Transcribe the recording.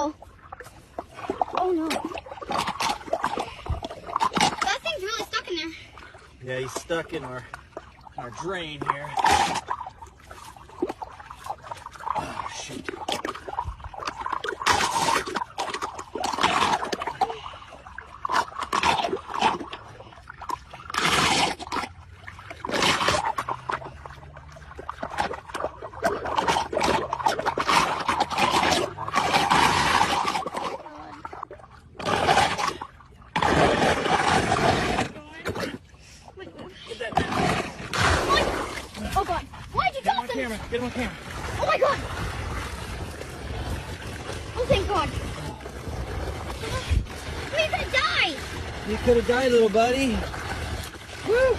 Oh. Oh no. That thing's really stuck in there. Yeah, he's stuck in our drain here. Oh, shoot. Oh god. Why'd you toss him? Get him on camera. Oh my god. Oh thank god. We could have died. You could have died, little buddy. Woo!